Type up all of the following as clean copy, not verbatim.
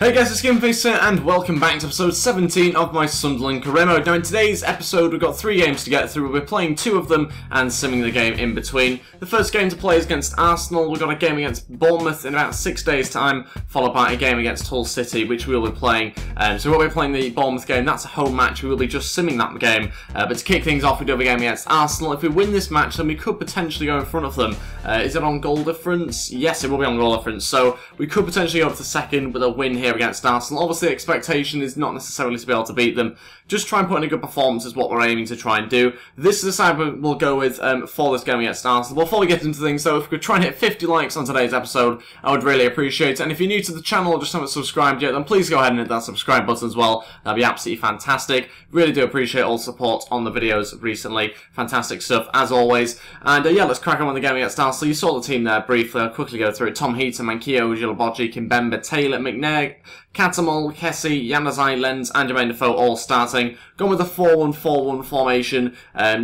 Hey guys, it's Ep17 here, and welcome back to episode 17 of my Sunderland career mode. Now in today's episode we've got 3 games to get through. We're playing 2 of them and simming the game in between. The first game to play is against Arsenal. We've got a game against Bournemouth in about 6 days time, followed by a game against Hull City, which we will be playing. So we'll be playing the Bournemouth game. That's a home match. We will be just simming that game. But to kick things off, we do have a game against Arsenal. If we win this match, then we could potentially go in front of them. Is it on goal difference? Yes, it will be on goal difference. So we could potentially go up to second with a win here against Arsenal. Obviously, the expectation is not necessarily to be able to beat them. Just try and put in a good performance is what we're aiming to try and do. This is the side we'll go with for this game against Arsenal. Before we get into things, though, if we could try and hit 50 likes on today's episode, I would really appreciate it. And if you're new to the channel or just haven't subscribed yet, then please go ahead and hit that subscribe button as well. That'd be absolutely fantastic. Really do appreciate all the support on the videos recently. Fantastic stuff, as always. And yeah, let's crack on with the game against Arsenal. You saw the team there briefly. I'll quickly go through it. Tom Heaton, Mankio, Gilabodji, Kimbemba, Taylor, McNair, Catamol, Kessie, Yanazai, Lenz, and Jermaine Defoe all starting. Going with a 4-1-4-1 formation,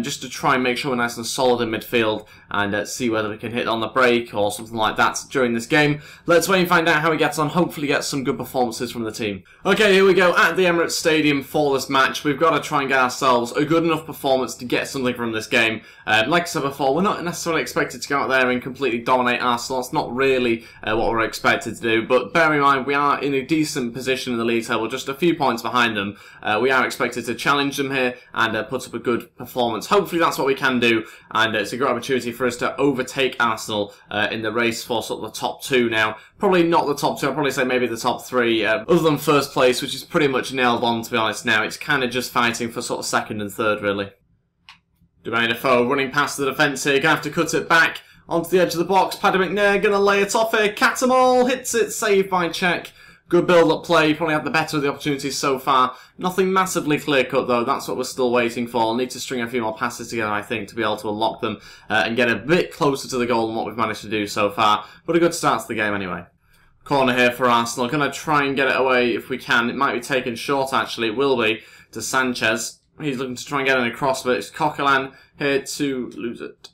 just to try and make sure we're nice and solid in midfield and see whether we can hit on the break or something like that during this game. Let's wait and find out how he gets on. Hopefully get some good performances from the team. Okay, here we go at the Emirates Stadium for this match. We've got to try and get ourselves a good enough performance to get something from this game. Like I said before, we're not necessarily expected to go out there and completely dominate Arsenal. That's not really what we're expected to do, but bear in mind we are in a decent position in the league table, just a few points behind them. We are expected to challenge them here and put up a good performance. Hopefully that's what we can do, and it's a great opportunity for us to overtake Arsenal in the race for sort of the top 2 now. Probably not the top 2, I'll probably say maybe the top 3, other than first place, which is pretty much nailed on, to be honest now. It's kind of just fighting for sort of 2nd and 3rd, really. Jermaine Defoe running past the defence here, gonna have to cut it back onto the edge of the box. Paddy McNair gonna lay it off here. Catamol hits it, saved by Czech. Good build-up play, probably had the better of the opportunities so far. Nothing massively clear-cut though, that's what we're still waiting for. I'll need to string a few more passes together, I think, to be able to unlock them and get a bit closer to the goal than what we've managed to do so far. But a good start to the game anyway. Corner here for Arsenal, gonna try and get it away if we can. It might be taken short actually, it will be, to Sanchez. He's looking to try and get it across, but it's Coquelin here to lose it.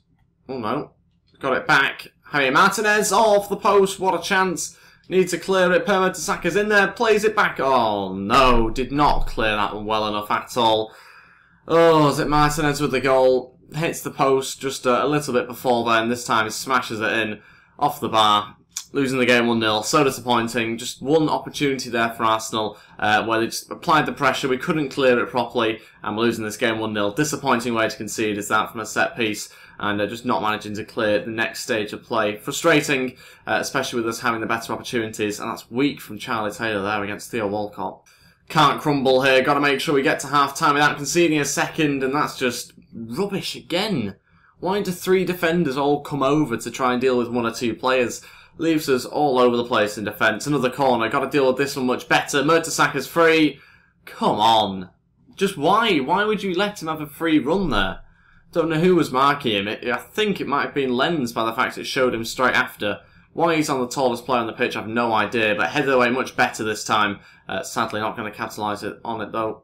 Oh no, got it back. Javier Martinez off the post, what a chance. Needs to clear it. Mertesacker in there, plays it back. Oh no, did not clear that one well enough at all. Oh, is it Martinez with the goal? Hits the post just a little bit before then. This time he smashes it in off the bar. Losing the game 1-0. So disappointing. Just one opportunity there for Arsenal where they just applied the pressure. We couldn't clear it properly and we're losing this game 1-0. Disappointing way to concede is that from a set piece and just not managing to clear the next stage of play. Frustrating, especially with us having the better opportunities, and that's weak from Charlie Taylor there against Theo Walcott. Can't crumble here. Got to make sure we get to half-time without conceding a second, and that's just rubbish again. Why do 3 defenders all come over to try and deal with 1 or 2 players? Leaves us all over the place in defence. Another corner. Got to deal with this one much better. Mertesacker's free. Come on. Just why? Why would you let him have a free run there? Don't know who was marking him. I think it might have been Lenz by the fact it showed him straight after. Why he's on the tallest player on the pitch, I have no idea. But headed away much better this time. Sadly not going to capitalise on it though.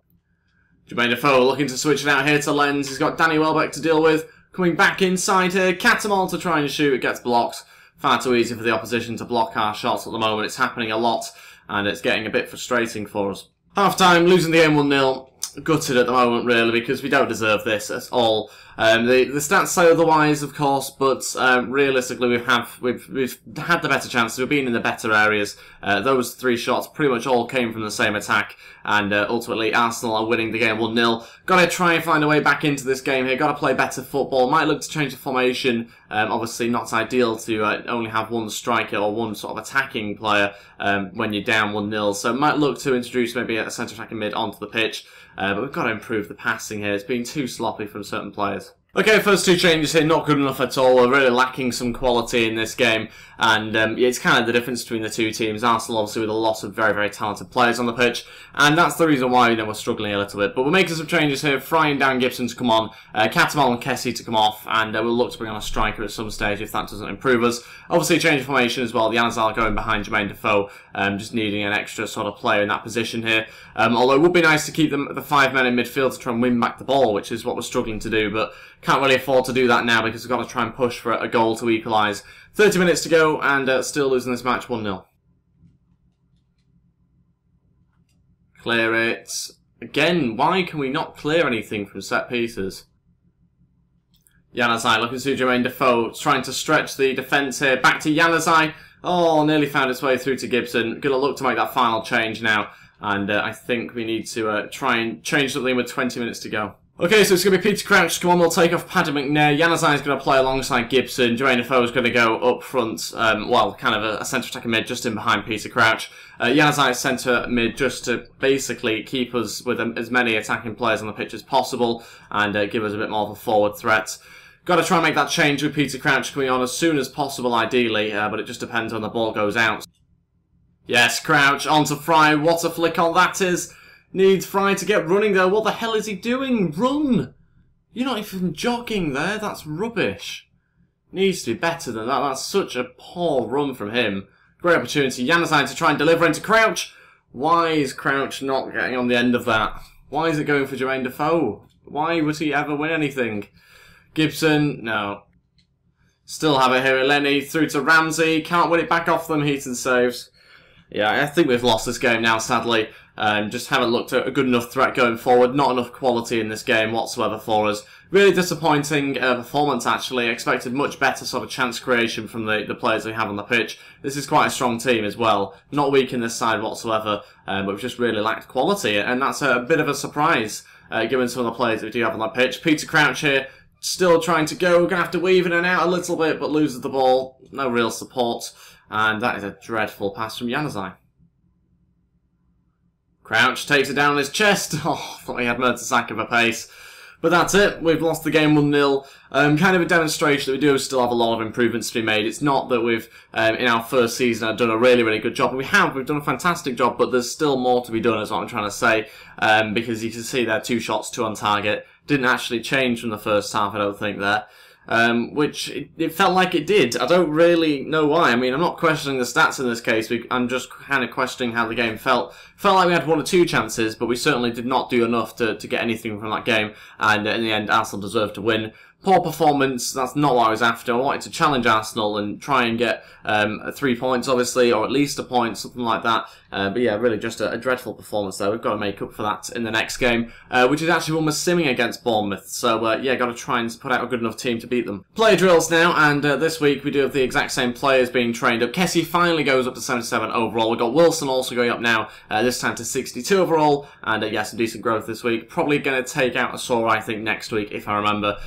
Jermaine Defoe looking to switch it out here to Lenz. He's got Danny Welbeck to deal with. Coming back inside here. Catamol to try and shoot. It gets blocked. Far too easy for the opposition to block our shots at the moment. It's happening a lot and it's getting a bit frustrating for us. Half-time, losing the game 1-0. Gutted at the moment really because we don't deserve this at all. The stats say otherwise of course, but realistically we've had the better chances, we've been in the better areas. Those 3 shots pretty much all came from the same attack and ultimately Arsenal are winning the game 1-0. Got to try and find a way back into this game here, got to play better football, might look to change the formation. Obviously not ideal to only have 1 striker or 1 sort of attacking player when you're down 1-0, so might look to introduce maybe a centre attacking mid onto the pitch. But we've got to improve the passing here. It's been too sloppy from certain players. Okay, first 2 changes here, not good enough at all. We're really lacking some quality in this game. And it's kind of the difference between the 2 teams. Arsenal obviously with a lot of very, very talented players on the pitch. And that's the reason why we're struggling a little bit. But we're making some changes here. Frying down Gibson to come on. Catamol and Kessie to come off. And we'll look to bring on a striker at some stage if that doesn't improve us. Obviously change of formation as well. The Yanazal going behind Jermaine Defoe. Just needing an extra sort of player in that position here. Although it would be nice to keep the 5 men in midfield to try and win back the ball, which is what we're struggling to do. But can't really afford to do that now because we've got to try and push for a goal to equalise. 30 minutes to go and still losing this match 1-0. Clear it. Again, why can we not clear anything from set pieces? Januzaj looking to Jermaine Defoe, trying to stretch the defence here. Back to Januzaj. Oh, nearly found its way through to Gibson. Going to look to make that final change now. And I think we need to try and change something with 20 minutes to go. Okay, so it's going to be Peter Crouch. Come on, we'll take off Paddy McNair. Januzaj is going to play alongside Gibson. Jermaine Defoe is going to go up front. Well, kind of a centre attacking mid just in behind Peter Crouch. Januzaj centre mid just to basically keep us with as many attacking players on the pitch as possible and give us a bit more of a forward threat. Got to try and make that change with Peter Crouch coming on as soon as possible, ideally, but it just depends when the ball goes out. Yes, Crouch onto Fry. What a flick on that is. Needs Fry to get running there. What the hell is he doing? Run! You're not even jogging there. That's rubbish. Needs to be better than that. That's such a poor run from him. Great opportunity. Januzaj to try and deliver into Crouch. Why is Crouch not getting on the end of that? Why is it going for Jermaine Defoe? Why would he ever win anything? Gibson, no. Still have it here. Eleni through to Ramsey. Can't win it back off them. Heaton saves. Yeah, I think we've lost this game now, sadly. Just haven't looked at a good enough threat going forward. Not enough quality in this game whatsoever for us. Really disappointing performance, actually. Expected much better sort of chance creation from the players we have on the pitch. This is quite a strong team as well. Not weak in this side whatsoever, but we've just really lacked quality. And that's a bit of a surprise, given some of the players that we do have on that pitch. Peter Crouch here, still trying to go. Going to have to weave in and out a little bit, but loses the ball. No real support. And that is a dreadful pass from Januzaj. Crouch takes it down on his chest. Oh, thought he had Mertesacker of pace. But that's it. We've lost the game 1-0. Kind of a demonstration that we do still have a lot of improvements to be made. It's not that we've, in our first season, done a really, really good job. We've done a fantastic job, but there's still more to be done, is what I'm trying to say. Because you can see there, 2 shots, 2 on target. Didn't actually change from the first half, I don't think, there. Which it felt like it did. I don't really know why. I mean, I'm not questioning the stats in this case. I'm just kind of questioning how the game felt. Felt like we had 1 or 2 chances, but we certainly did not do enough to get anything from that game. And in the end, Arsenal deserved to win. Poor performance, that's not what I was after. I wanted to challenge Arsenal and try and get 3 points, obviously, or at least a point, something like that. But yeah, really just a dreadful performance there. We've got to make up for that in the next game, which is actually one we're simming against Bournemouth. So yeah, got to try and put out a good enough team to beat them. Player drills now, and this week we do have the exact same players being trained up. Kessie finally goes up to 77 overall. We've got Wilson also going up now, this time to 62 overall, and yeah, some decent growth this week. Probably going to take out Asora, I think, next week, if I remember.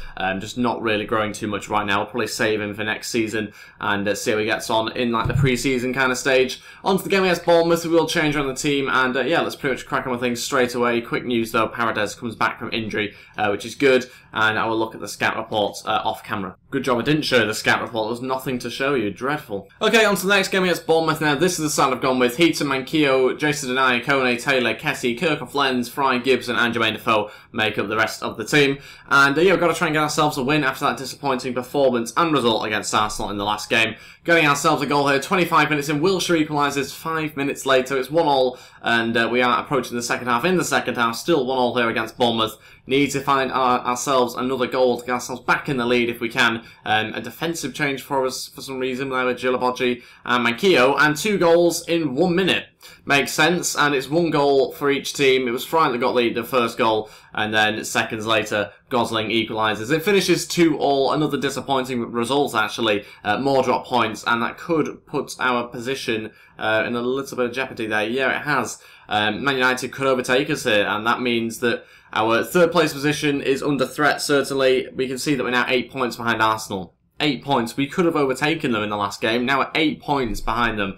Just not really growing too much right now. We'll probably save him for next season and see how he gets on in like the pre-season kind of stage. On to the game against Bournemouth. We will change around the team, and yeah, let's pretty much crack on with things straight away. Quick news though, Paredes comes back from injury, which is good, and I will look at the scout report off camera. Good job I didn't show you the scout report. There was nothing to show you. Dreadful. Okay, on to the next game against Bournemouth now. This is the side I've gone with. Heaton, Manquillo, Jason Denayer, Kone, Taylor, Kessie, Kirkhoff, Lenz, Fry, Gibson and Jermaine Defoe make up the rest of the team. And yeah, we've got to try and get ourselves a win after that disappointing performance and result against Arsenal in the last game. Getting ourselves a goal here, 25 minutes in. Wilshere equalises 5 minutes later. It's 1-1, and we are approaching the second half. In the second half, still 1-1 here against Bournemouth. Need to find ourselves another goal to get ourselves back in the lead if we can. A defensive change for us for some reason there with Djilabodji and Manquillo, and 2 goals in 1 minute. Makes sense, and it's 1 goal for each team. It was Fry that got the first goal, and then seconds later, Gosling equalises. It finishes 2-2, another disappointing result actually. More drop points, and that could put our position in a little bit of jeopardy there. Yeah, it has. Man United could overtake us here, and that means that our third place position is under threat, certainly. We can see that we're now 8 points behind Arsenal. 8 points. We could have overtaken them in the last game. Now we're 8 points behind them.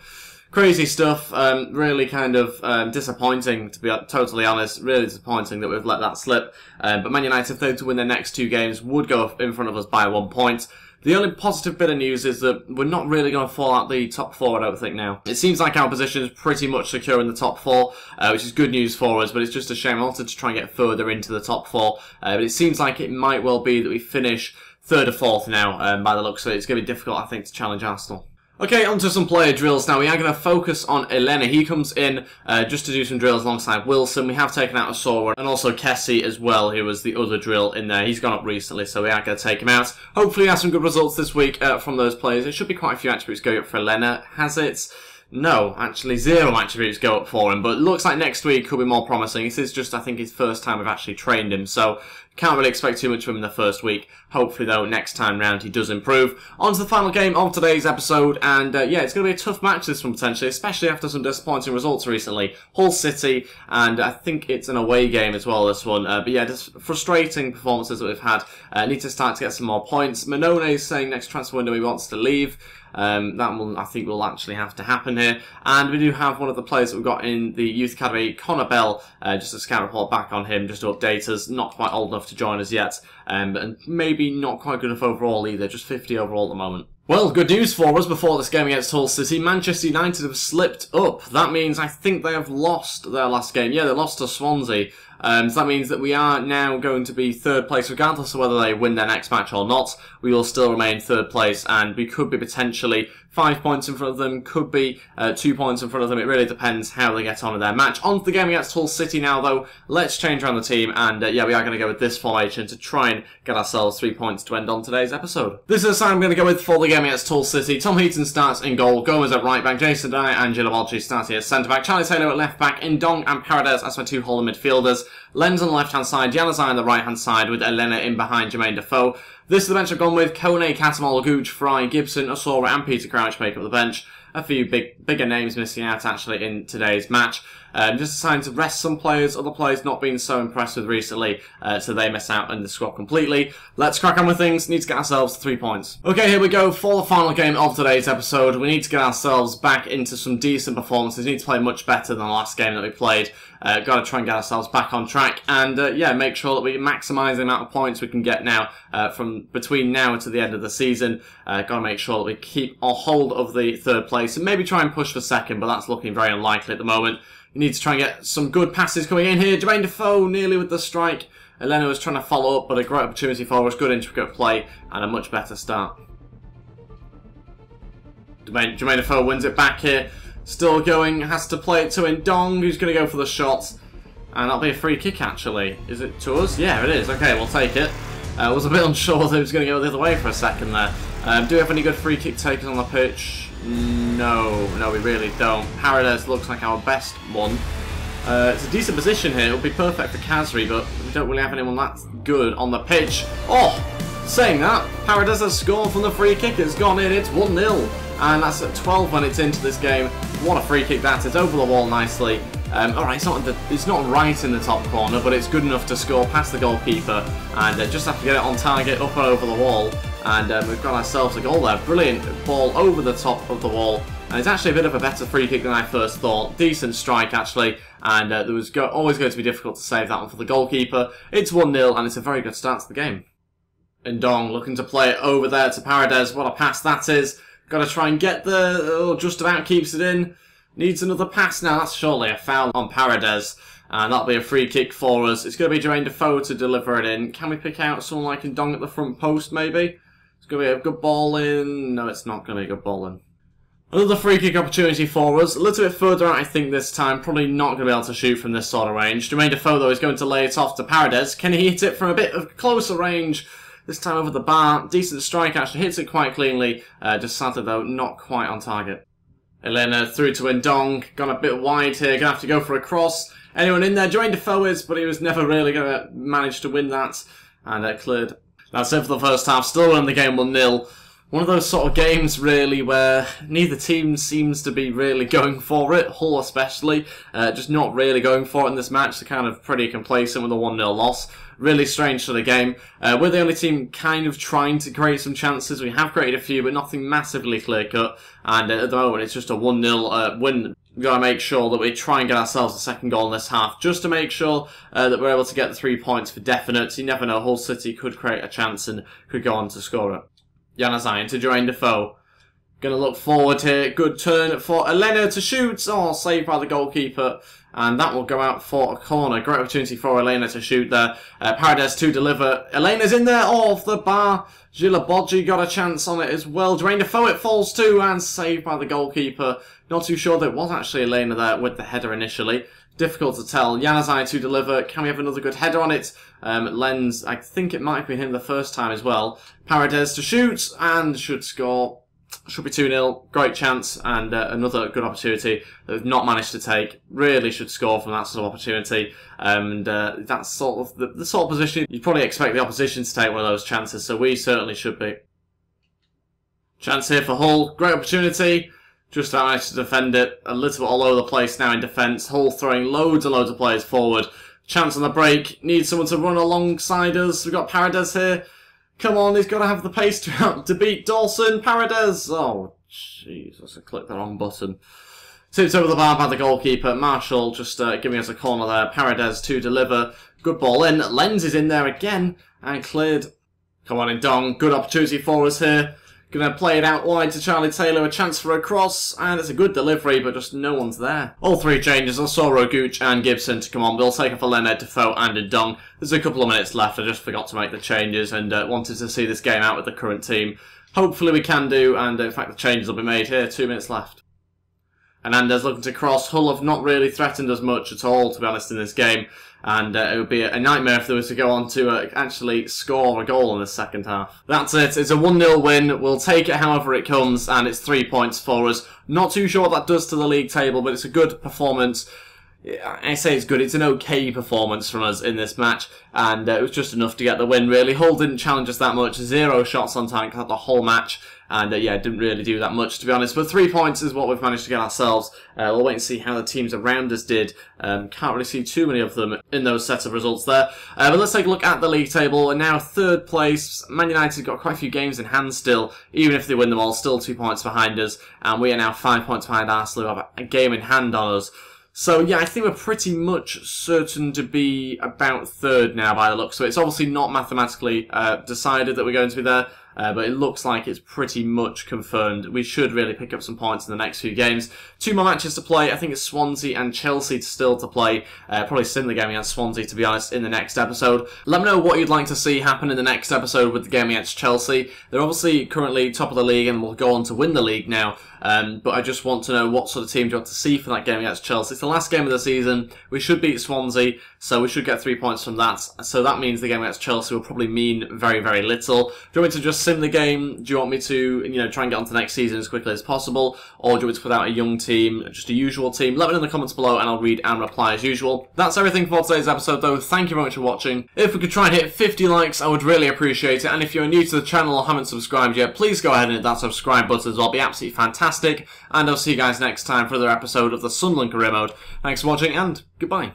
Crazy stuff. Really kind of disappointing, to be totally honest. Really disappointing that we've let that slip. But Man United, if they were to win their next 2 games, would go in front of us by 1 point. The only positive bit of news is that we're not really going to fall out the top 4, I don't think, now. It seems like our position is pretty much secure in the top 4, which is good news for us, but it's just a shame. I wanted to try and get further into the top 4, but it seems like it might well be that we finish 3rd or 4th now, by the looks of it. It's going to be difficult, I think, to challenge Arsenal. Okay, on to some player drills now. We are going to focus on Eleni. He comes in just to do some drills alongside Wilson. We have taken out Asora and also Kessie as well, who was the other drill in there. He's gone up recently, so we are going to take him out. Hopefully we have some good results this week from those players. It should be quite a few attributes going up for Eleni. Has it? No, actually 0 attributes go up for him, but it looks like next week could be more promising. This is just, I think, his first time we've actually trained him, so can't really expect too much from him in the first week. Hopefully, though, next time round he does improve. On to the final game of today's episode, and yeah, it's going to be a tough match this one, potentially, especially after some disappointing results recently. Hull City, and I think it's an away game as well, this one. But yeah, just frustrating performances that we've had. Need to start to get some more points. Manone is saying next transfer window he wants to leave. That one, I think, will actually have to happen here. And we do have one of the players that we've got in the Youth Academy, Connor Bell, just a scout report back on him, just to update us. Not quite old enough to join us yet, and maybe not quite good enough overall either, just 50 overall at the moment. Well, good news for us before this game against Hull City. Manchester United have slipped up. That means I think they have lost their last game. Yeah, they lost to Swansea. So that means that we are now going to be third place, regardless of whether they win their next match or not. We will still remain third place, and we could be potentially 5 points in front of them, could be 2 points in front of them. It really depends how they get on in their match. On to the game against Hull City now, though. Let's change around the team, and yeah, we are going to go with this formation to try and get ourselves 3 points to end on today's episode. This is the side I'm going to go with for the game against Hull City. Tom Heaton starts in goal, Gomez at right back, Jason Dye and Gilaboggi starting at centre back, Charlie Taylor at left back, Ndong and Paredes as my 2 Hull midfielders, Lenz on the left hand side, Januzaj on the right hand side with Elena in behind Jermaine Defoe. This is the bench I've gone with. Kone, Catamol, Gooch, Fry, Gibson, Osora and Peter Crouch make up the bench. A few bigger names missing out actually in today's match. Just deciding to rest some players, other players not being so impressed with recently, so they miss out in the squad completely. Let's crack on with things. Need to get ourselves 3 points. Okay, here we go for the final game of today's episode. We need to get ourselves back into some decent performances. We need to play much better than the last game that we played. Got to try and get ourselves back on track, and yeah, make sure that we maximise the amount of points we can get now from between now to the end of the season. Got to make sure that we keep a hold of the third place and maybe try and push for second, but that's looking very unlikely at the moment. You need to try and get some good passes coming in here. Jermaine Defoe nearly with the strike. Elena was trying to follow up, but a great opportunity for us. Good intricate play and a much better start. Jermaine Defoe wins it back here. Still going, has to play it to Ndong, who's going to go for the shot. And that'll be a free kick, actually. Is it to us? Yeah, it is. Okay, we'll take it. I was a bit unsure that it was going to go the other way for a second there. Do we have any good free kick takers on the pitch? No, we really don't. Paredes looks like our best one. It's a decent position here. It'll be perfect for Kazri, but we don't really have anyone that good on the pitch. Oh, saying that, Paredes has scored from the free kick. It's gone in. It's 1-0. And that's at 12 minutes into this game. What a free kick that is. Over the wall nicely. Alright, it's not right in the top corner, but it's good enough to score past the goalkeeper. And just have to get it on target, up and over the wall. And we've got ourselves a goal there. Brilliant ball over the top of the wall. And it's actually a bit of a better free kick than I first thought. Decent strike, actually. And there was always going to be difficult to save that one for the goalkeeper. It's 1-0, and it's a very good start to the game. Ndong looking to play it over there to Paredes. What a pass that is. Got to try and get the... Oh, just about keeps it in. Needs another pass now. That's surely a foul on Paredes. And that'll be a free kick for us. It's going to be Jermaine Defoe to deliver it in. Can we pick out someone like Ndong at the front post, maybe? It's going to be a good ball in. No, it's not going to be a good ball in. Another free kick opportunity for us. A little bit further out, I think, this time. Probably not going to be able to shoot from this sort of range. Jermaine Defoe, though, is going to lay it off to Paredes. Can he hit it from a bit of closer range? This time over the bar. Decent strike, actually. Hits it quite cleanly. Just sadly, though, not quite on target. Elena through to Ndong. Gone a bit wide here. Going to have to go for a cross. Anyone in there? Jermaine Defoe is, but he was never really going to manage to win that. And cleared. That's it for the first half. Still winning the game 1-0. One of those sort of games, really, where neither team seems to be really going for it. Hull especially. Just not really going for it in this match. They're kind of pretty complacent with a 1-0 loss. Really strange sort of game. We're the only team kind of trying to create some chances. We have created a few, but nothing massively clear-cut. And at the moment, it's just a 1-0 win. We've got to make sure that we try and get ourselves a second goal in this half, just to make sure that we're able to get the 3 points for definite. You never know, Hull City could create a chance and could go on to score it. Januzaj to Jermaine Defoe. Going to look forward here. Good turn for Elena to shoot. Oh, saved by the goalkeeper. And that will go out for a corner. Great opportunity for Elena to shoot there. Paredes to deliver. Elena's in there off the bar. Gilaboggi got a chance on it as well. Jermaine Defoe, it falls too, and saved by the goalkeeper. Not too sure that it was actually Elena there with the header initially. Difficult to tell. Januzaj to deliver. Can we have another good header on it? Lenz, I think it might have been him the first time as well. Paredes to shoot, and should score. Should be 2-0, great chance, and another good opportunity that we've not managed to take. Really should score from that sort of opportunity, and that's sort of the sort of position you'd probably expect the opposition to take one of those chances, so we certainly should be. Chance here for Hull, great opportunity, just about managed to defend it, a little bit all over the place now in defence. Hull throwing loads and loads of players forward. Chance on the break, need someone to run alongside us. We've got Paredes here. Come on, he's got to have the pace to beat Dawson. Paredes! Oh, Jesus, I clicked the wrong button. Tips over the bar by the goalkeeper. Marshall just giving us a corner there. Paredes to deliver. Good ball in. Lenz is in there again and cleared. Come on in, Dong. Good opportunity for us here. Going to play it out wide to Charlie Taylor. A chance for a cross, and it's a good delivery, but just no one's there. All three changes. Osoro, Gooch and Gibson to come on. We'll take off a Leonard, Defoe and a Dong. There's a couple of minutes left. I just forgot to make the changes and wanted to see this game out with the current team. Hopefully we can do, and in fact the changes will be made here. 2 minutes left. Hernandez looking to cross. Hull have not really threatened us much at all, to be honest, in this game. And it would be a nightmare if they were to go on to actually score a goal in the second half. That's it. It's a 1-0 win. We'll take it however it comes, and it's 3 points for us. Not too sure what that does to the league table, but it's a good performance. I say it's good. It's an okay performance from us in this match, and it was just enough to get the win, really. Hull didn't challenge us that much. 0 shots on target the whole match. And yeah, didn't really do that much, to be honest. But 3 points is what we've managed to get ourselves. We'll wait and see how the teams around us did. Can't really see too many of them in those sets of results there. But let's take a look at the league table. We're now 3rd place. Man United got quite a few games in hand still. Even if they win them all, still 2 points behind us. And we are now 5 points behind Arsenal, who have a game in hand on us. So yeah, I think we're pretty much certain to be about 3rd now by the looks of it. It's obviously not mathematically decided that we're going to be there. But it looks like it's pretty much confirmed. We should really pick up some points in the next few games. 2 more matches to play. I think it's Swansea and Chelsea still to play. Probably similar game against Swansea, to be honest, in the next episode. Let me know what you'd like to see happen in the next episode with the game against Chelsea. They're obviously currently top of the league and will go on to win the league now. But I just want to know what sort of team do you want to see for that game against Chelsea. It's the last game of the season. We should beat Swansea, so we should get 3 points from that. So that means the game against Chelsea will probably mean very, very little. Do you want me to just sim the game? Do you want me to, try and get on to next season as quickly as possible? Or do you want me to put out a young team, just a usual team? Let me know in the comments below and I'll read and reply as usual. That's everything for today's episode though. Thank you very much for watching. If we could try and hit 50 likes, I would really appreciate it. And if you're new to the channel or haven't subscribed yet, please go ahead and hit that subscribe button as well. It'll be absolutely fantastic. And I'll see you guys next time for another episode of the Sunderland Career Mode. Thanks for watching and goodbye.